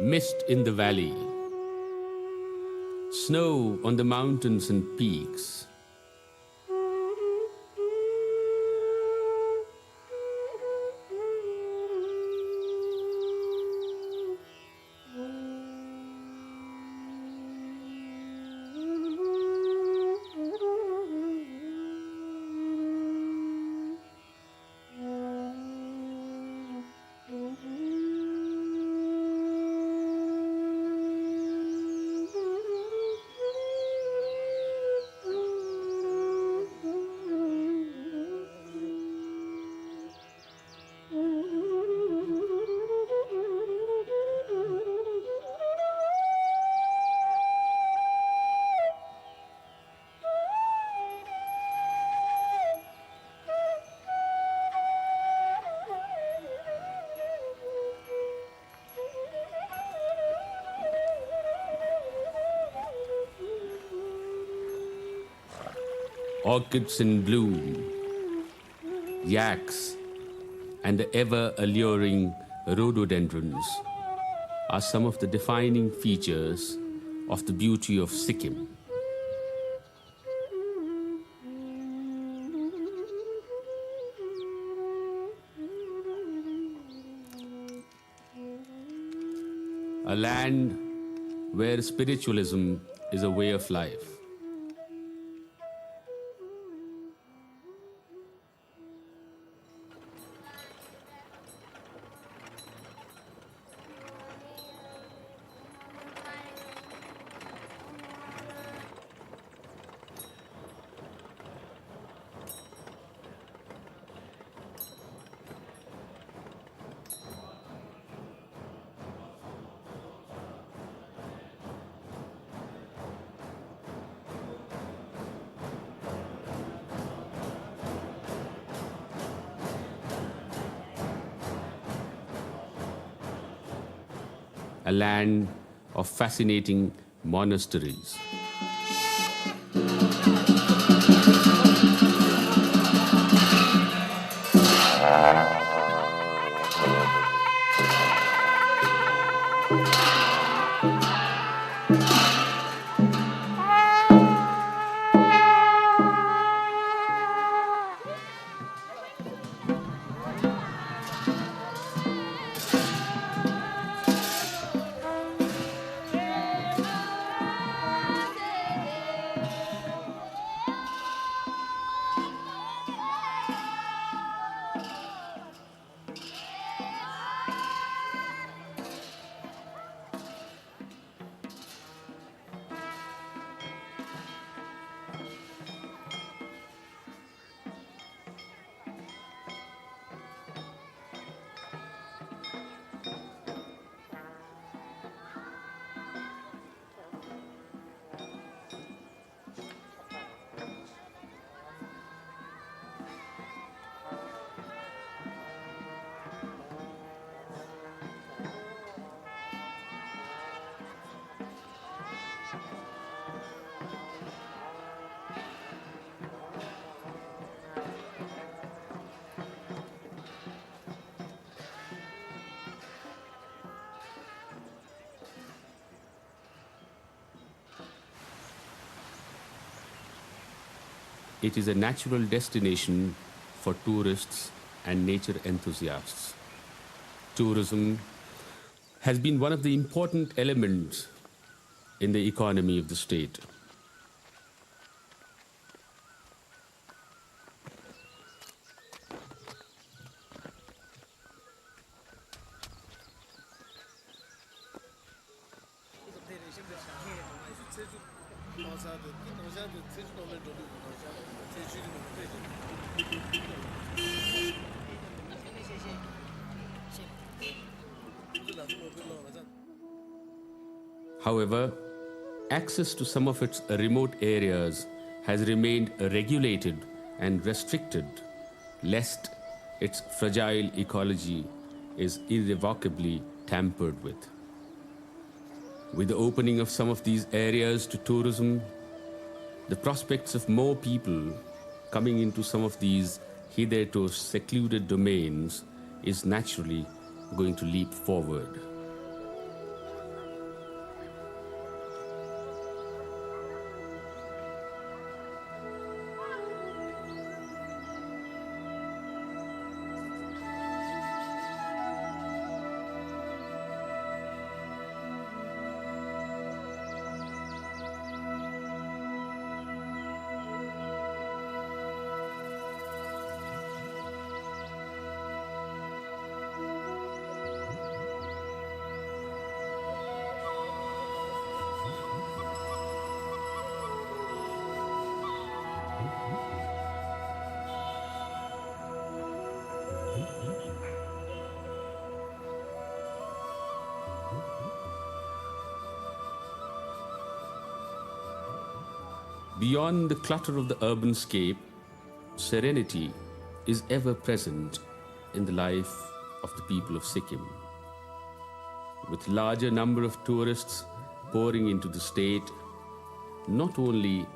mist in the valley, snow on the mountains and peaks. Orchids in bloom, yaks, and the ever-alluring rhododendrons are some of the defining features of the beauty of Sikkim. A land where spiritualism is a way of life. A land of fascinating monasteries. It is a natural destination for tourists and nature enthusiasts. Tourism has been one of the important elements in the economy of the state. However, access to some of its remote areas has remained regulated and restricted, lest its fragile ecology is irrevocably tampered with. With the opening of some of these areas to tourism, the prospects of more people coming into some of these hitherto secluded domains is naturally going to leap forward. Beyond the clutter of the urban scape, serenity is ever present in the life of the people of Sikkim. With larger number of tourists pouring into the state, not only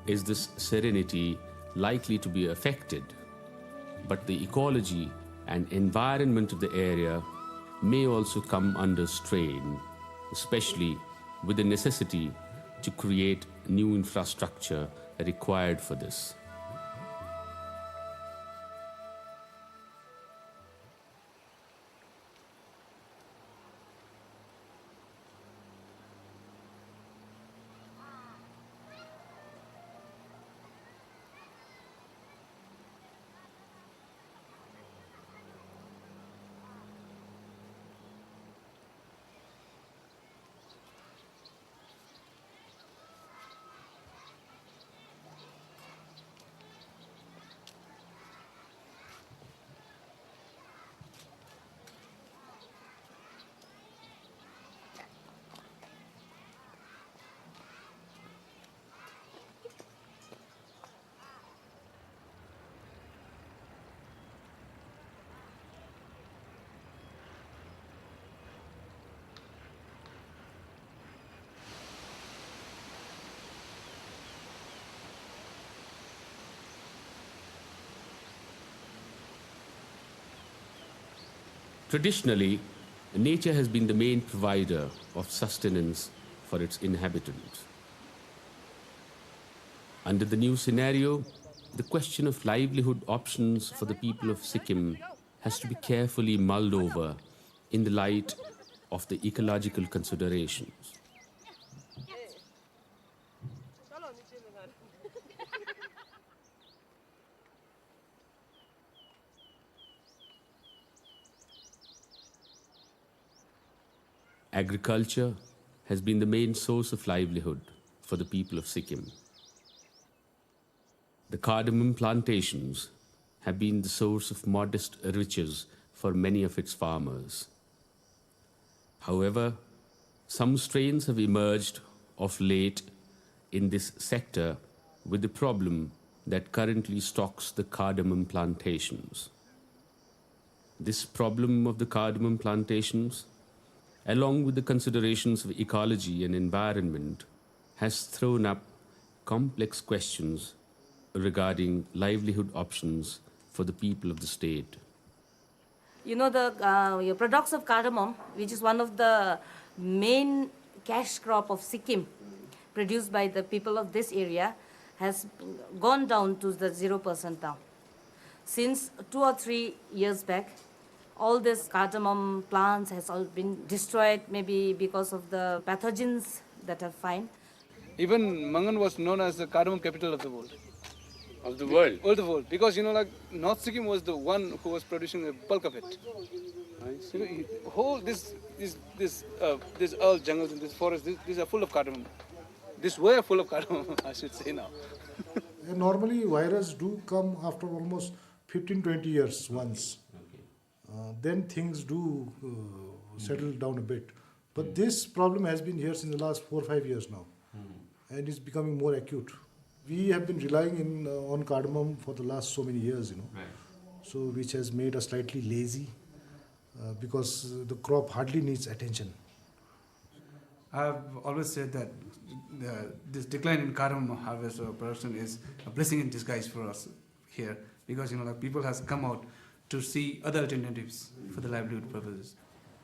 is this serenity likely to be affected, but the ecology and environment of the area may also come under strain, especially with the necessity to create new infrastructure required for this. Traditionally, nature has been the main provider of sustenance for its inhabitants. Under the new scenario, the question of livelihood options for the people of Sikkim has to be carefully mulled over in the light of the ecological considerations. Agriculture has been the main source of livelihood for the people of Sikkim. The cardamom plantations have been the source of modest riches for many of its farmers. However, some strains have emerged of late in this sector with the problem that currently stalks the cardamom plantations. This problem of the cardamom plantations, along with the considerations of ecology and environment, has thrown up complex questions regarding livelihood options for the people of the state. You know, the your products of cardamom, which is one of the main cash crop of Sikkim, produced by the people of this area, has gone down to the 0% now. Since 2 or 3 years back, all these cardamom plants has all been destroyed, maybe because of the pathogens that are found. Even Mangan was known as the cardamom capital of the world. Of the world? All the world. Because, like North Sikkim was the one who was producing the bulk of it. Whole, this earth jungles and this forest, these are full of cardamom. These were full of cardamom, I should say now. Normally, virus do come after almost 15-20 years once. Then things do settle down a bit. But this problem has been here since the last 4 or 5 years now, and it's becoming more acute. We have been relying on cardamom for the last so many years, Right. so which has made us slightly lazy because the crop hardly needs attention. I've always said that this decline in cardamom harvest or production is a blessing in disguise for us here, because people has come out to see other alternatives for the livelihood purposes.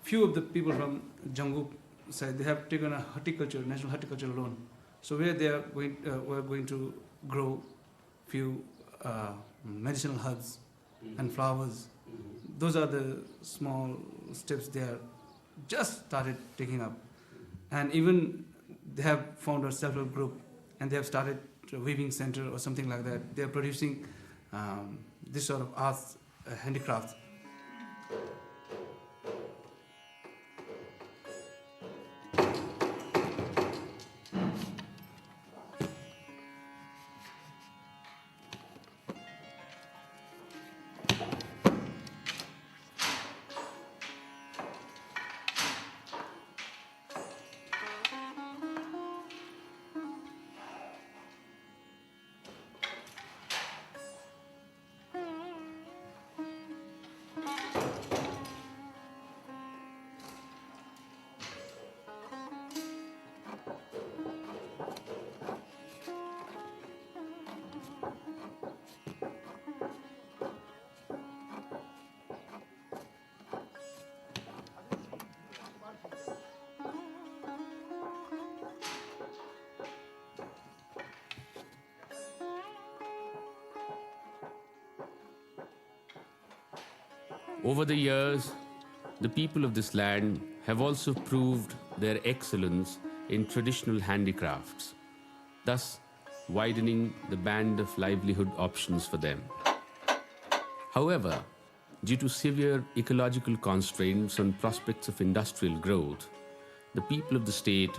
Few of the people from Jammu said they have taken a horticulture, national horticulture loan. So where they are going to grow few medicinal herbs and flowers. Those are the small steps they are just started taking up. And even they have found a self-help group and they have started a weaving center or something like that. They are producing this sort of arts, handicrafts. Over the years, the people of this land have also proved their excellence in traditional handicrafts, thus widening the band of livelihood options for them. However, due to severe ecological constraints and prospects of industrial growth, the people of the state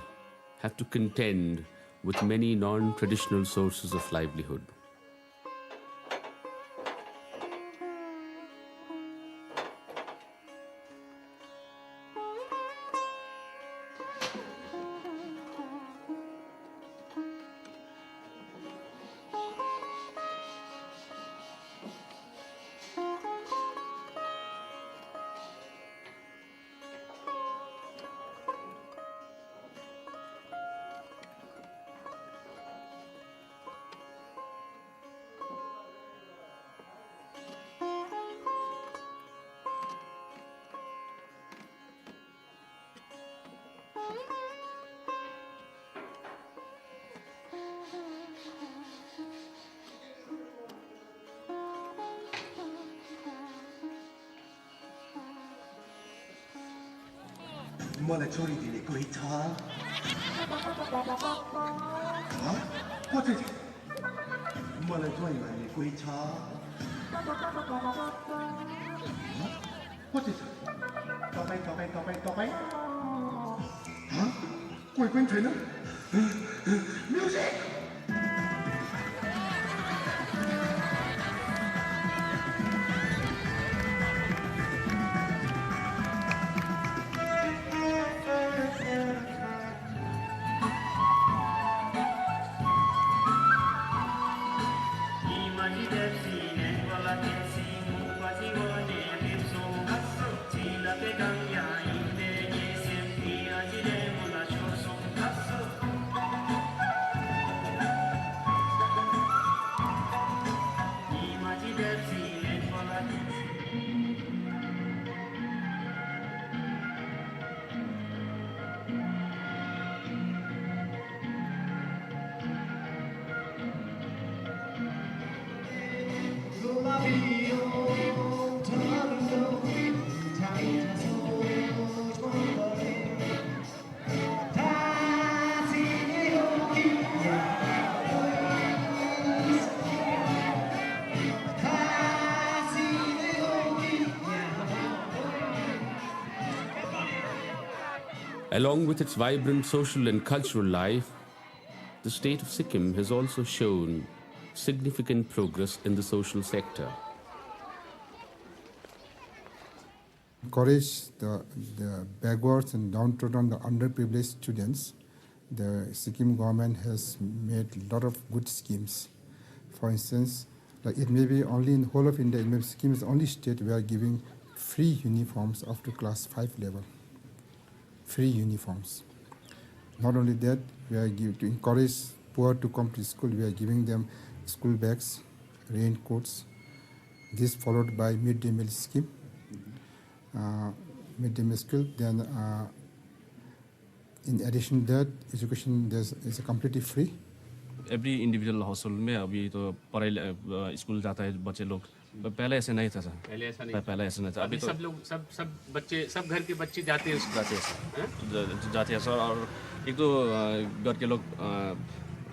have to contend with many non-traditional sources of livelihood. मलाई छोडिदिने कोही छ कति मलाई join गर्ने कोही छ कति छ तपाईँ तपाईँ तपाईँ तपाईँ कोही पनि छैन music Along with its vibrant social and cultural life, the state of Sikkim has also shown significant progress in the social sector. Encourage the backwards and downtrodden, the underprivileged students. The Sikkim government has made a lot of good schemes. For instance, like it may be only in the whole of India, Sikkim is the only state where giving free uniforms up to class 5 level. Free uniforms. Not only that, we are to encourage poor to come to school, we are giving them school bags, raincoats. This followed by mid-day meal scheme. Mid-day meal school. Then, in addition to that, education is completely free. Every individual household में अभी तो पढ़ाई school जाता है बच्चे लोग पहले ऐसे नहीं था सर पहले ऐसा नहीं था अभी तो सब लोग सब बच्चे सब घर के बच्चे जाते हैं जाते हैं सर और एक तो घर के लोग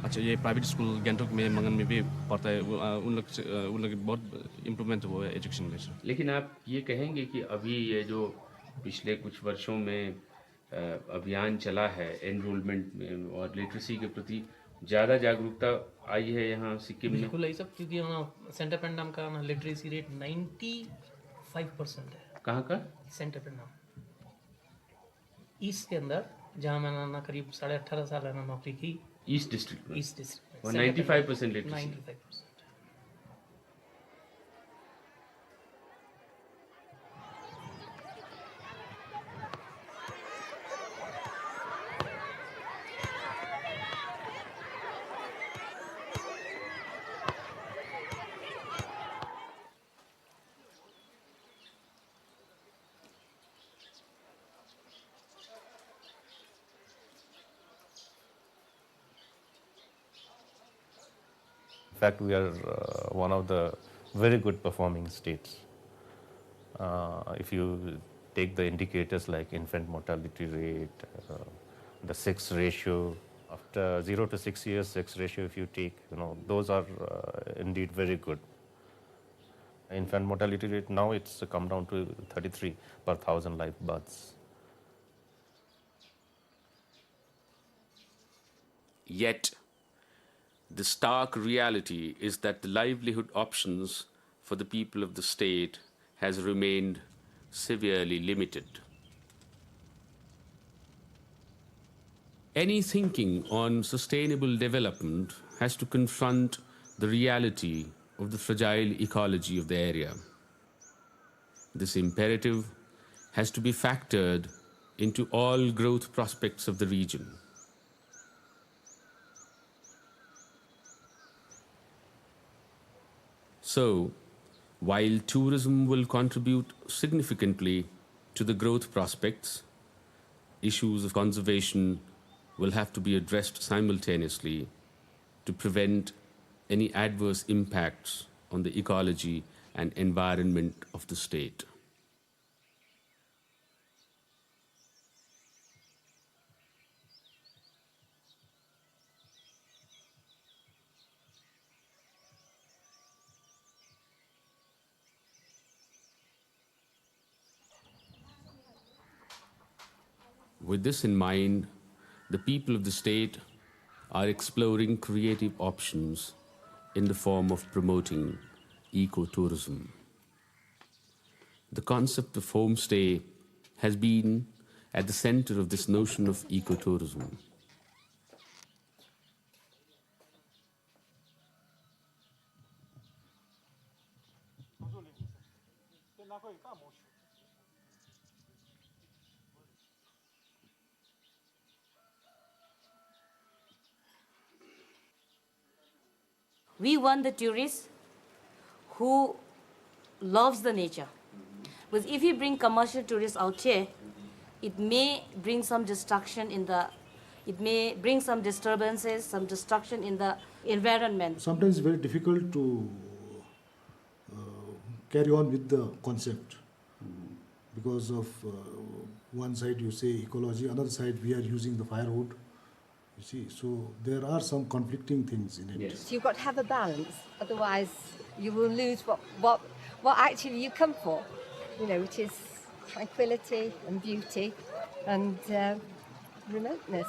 अच्छा ये प्राइवेट स्कूल गैंगटोक में मंगन में भी पढ़ता है उन लोग बहुत इम्प्रूवमेंट हुआ है एजुकेशन में सर। लेकिन आप ये कहेंगे कि अभी ये जो पिछले कुछ वर्षों में अभियान चला है एनरोलमेंट में और लिटरेसी के प्रति ज़्यादा जागरूकता आई है यहाँ सिक्किम में? बिल्कुल यही सब क्योंकि यहाँ सेंटर पेंडाम का ना लिटरेसी रेट 95% है। कहाँ का? सेंटर पेंडाम ईस्ट के अंदर जहाँ मैंने ना करीब 18.5 साल है ना नौकरी की ईस्ट डिस्ट्रिक्ट में 95% literacy. 95%। In fact, we are one of the very good performing states. If you take the indicators like infant mortality rate, the sex ratio, after 0 to 6 years sex ratio, if you take, those are indeed very good. Infant mortality rate now it's come down to 33 per thousand live births. Yet, the stark reality is that the livelihood options for the people of the state has remained severely limited. Any thinking on sustainable development has to confront the reality of the fragile ecology of the area. This imperative has to be factored into all growth prospects of the region. So, while tourism will contribute significantly to the growth prospects, issues of conservation will have to be addressed simultaneously to prevent any adverse impacts on the ecology and environment of the state. With this in mind, the people of the state are exploring creative options in the form of promoting ecotourism. The concept of homestay has been at the center of this notion of ecotourism. We want the tourists who loves the nature. Because if you bring commercial tourists out here, it may bring some destruction in the, it may bring some disturbances, some destruction in the environment. Sometimes it's very difficult to carry on with the concept because of one side you say ecology, another side we are using the firewood. You see, so there are some conflicting things in it. Yes. So you've got to have a balance, otherwise you will lose what actually you come for, which is tranquility and beauty and remoteness.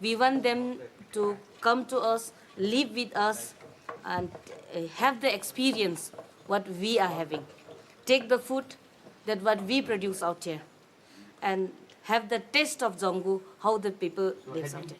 We want them to come to us, live with us, and have the experience what we are having. Take the food that what we produce out here, and have the taste of Zongu, how the people live out here.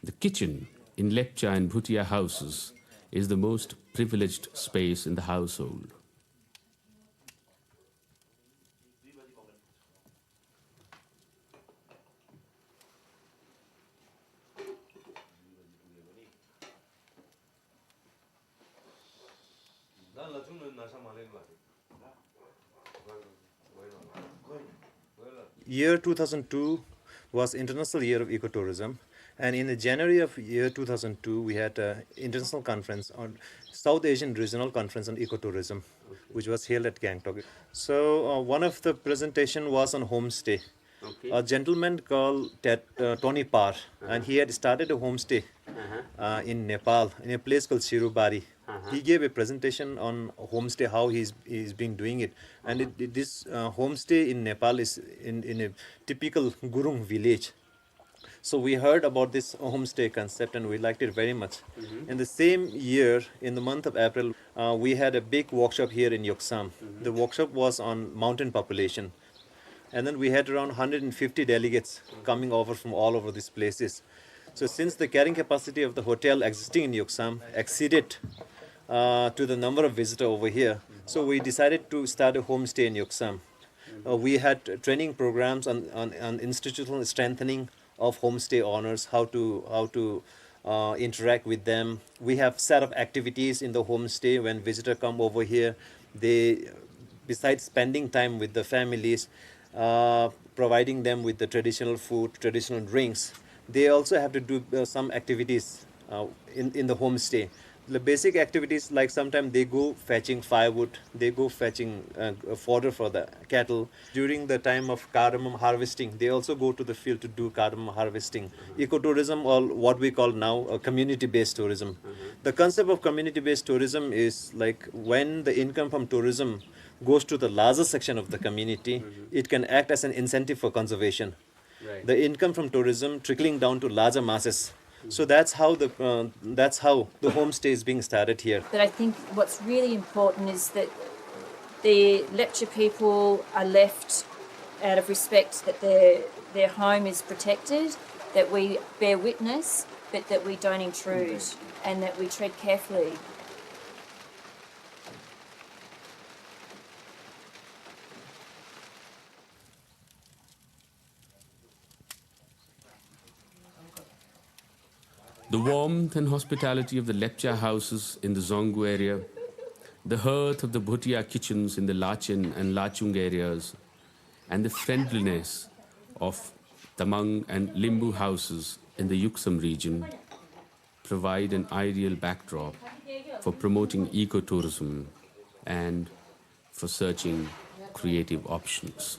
The kitchen in Lepcha and Bhutia houses is the most privileged space in the household. Year 2002 was International Year of Ecotourism, and in the January of year 2002 we had an international conference on South Asian Regional Conference on Ecotourism, which was held at Gangtok. So one of the presentation was on homestay. Okay. A gentleman called Tony Parr, and he had started a homestay in Nepal, in a place called Sirubari. He gave a presentation on homestay, how he's been doing it. And this homestay in Nepal is in a typical Gurung village. So we heard about this homestay concept and we liked it very much. In the same year, in the month of April, we had a big workshop here in Yoksam. The workshop was on mountain population. And then we had around 150 delegates coming over from all over these places. So since the carrying capacity of the hotel existing in Yoksam exceeded to the number of visitors over here, so we decided to start a homestay in Yoksam. We had training programs on institutional strengthening of homestay owners, how to interact with them. We have set of activities in the homestay when visitors come over here. They, besides spending time with the families, providing them with the traditional food, traditional drinks, they also have to do some activities in the homestay. The basic activities, like sometimes they go fetching firewood, they go fetching fodder for the cattle. During the time of cardamom harvesting, they also go to the field to do cardamom harvesting. Ecotourism, or what we call now community-based tourism. The concept of community-based tourism is like when the income from tourism goes to the larger section of the community, it can act as an incentive for conservation. Right. The income from tourism trickling down to larger masses. So that's how the homestay is being started here. But I think what's really important is that the Lepcha people are left out of respect that their home is protected, that we bear witness, but that we don't intrude and that we tread carefully. The warmth and hospitality of the Lepcha houses in the Zongu area, the hearth of the Bhutia kitchens in the Lachen and Lachung areas, and the friendliness of Tamang and Limbu houses in the Yuksam region provide an ideal backdrop for promoting ecotourism and for searching creative options.